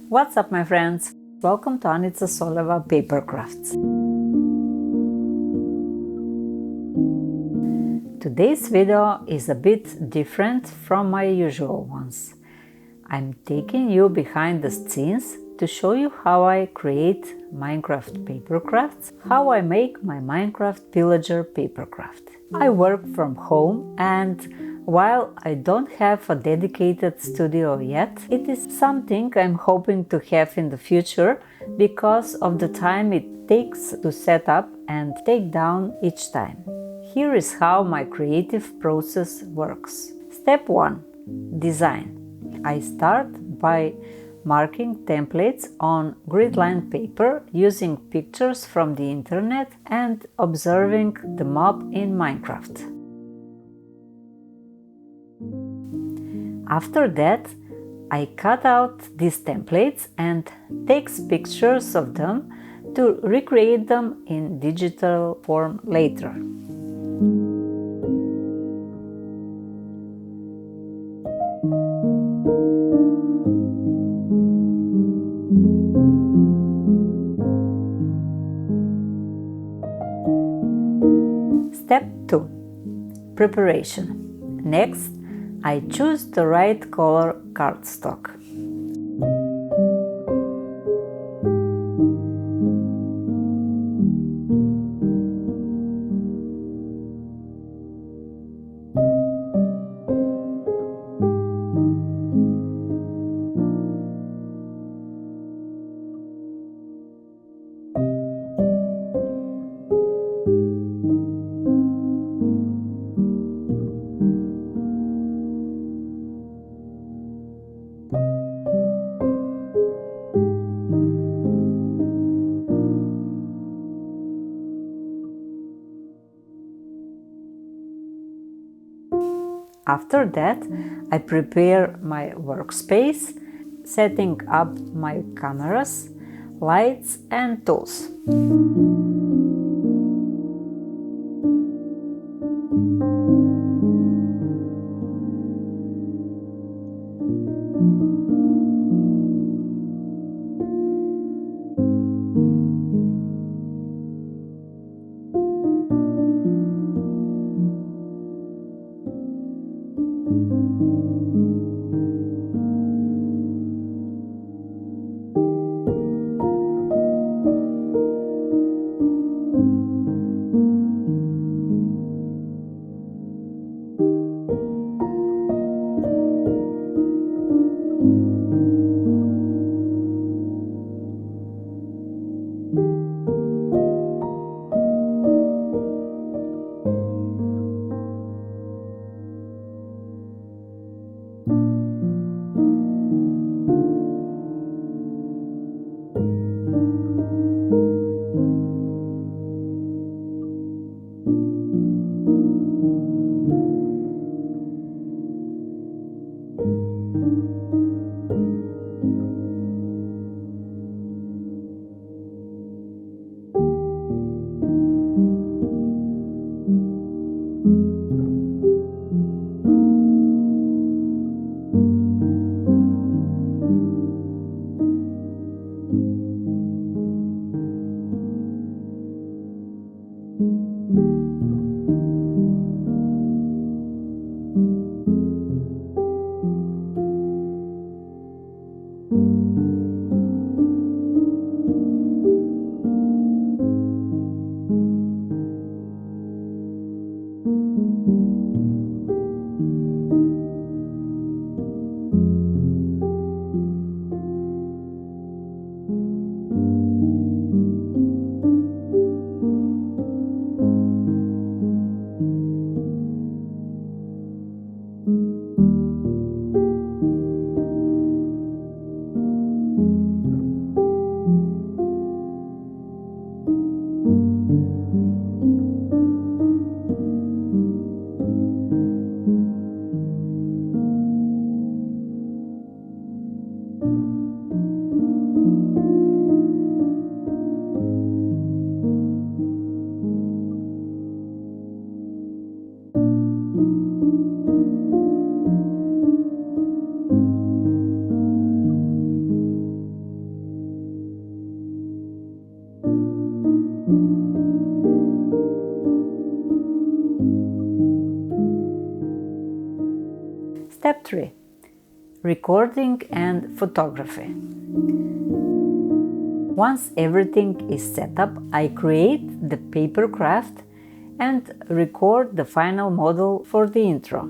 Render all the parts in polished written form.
What's up, my friends? Welcome to AnicaSoleva Papercrafts. Today's video is a bit different from my usual ones. I'm taking you behind the scenes to show you how I create Minecraft papercrafts, how I make my Minecraft pillager papercraft. I work from home, and while I don't have a dedicated studio yet, it is something I'm hoping to have in the future because of the time it takes to set up and take down each time. Here is how my creative process works. Step 1. Design. I start by marking templates on gridline paper using pictures from the internet and observing the mob in Minecraft. After that, I cut out these templates and take pictures of them to recreate them in digital form later. Step 2. Preparation. Next, I choose the right color cardstock. After that, I prepare my workspace, setting up my cameras, lights and tools. Step 3. Recording and photography. Once everything is set up, I create the papercraft and record the final model for the intro.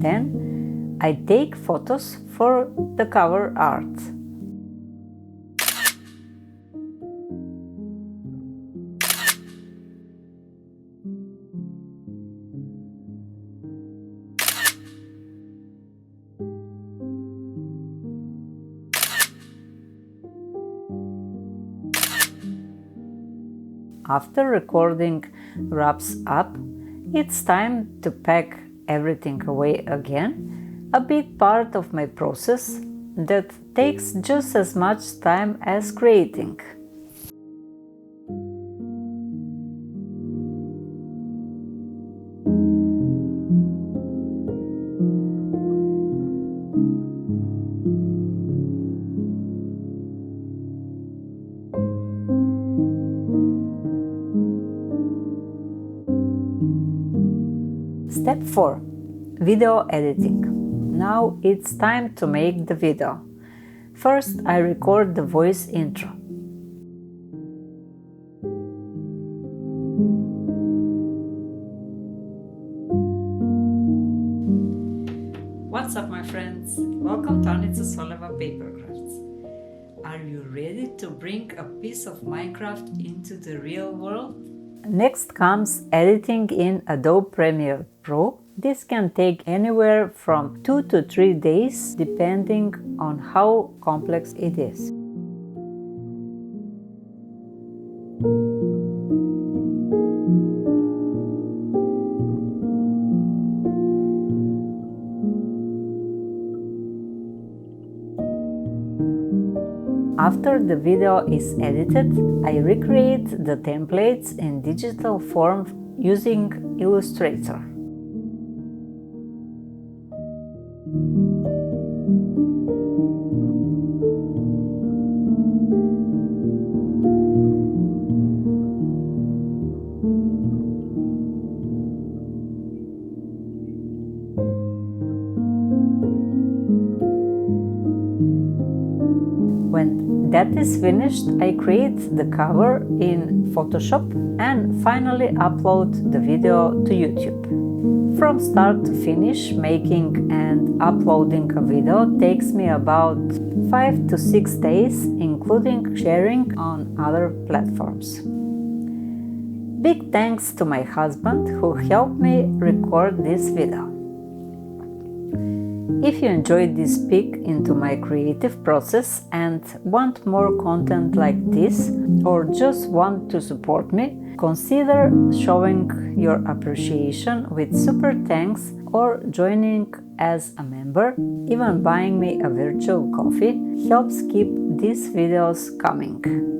Then I take photos for the cover art. After recording wraps up, it's time to pack everything away again, a big part of my process that takes just as much time as creating. Step 4. Video editing. Now it's time to make the video. First, I record the voice intro. What's up, my friends? Welcome to AnicaSoleva Papercrafts. Are you ready to bring a piece of Minecraft into the real world? Next comes editing in Adobe Premiere Pro. This can take anywhere from 2 to 3 days depending on how complex it is. After the video is edited, I recreate the templates in digital form using Illustrator. When that is finished, I create the cover in Photoshop and finally upload the video to YouTube. From start to finish, making and uploading a video takes me about 5 to 6 days, including sharing on other platforms. Big thanks to my husband who helped me record this video. If you enjoyed this peek into my creative process and want more content like this, or just want to support me, consider showing your appreciation with super thanks or joining as a member. Even buying me a virtual coffee helps keep these videos coming.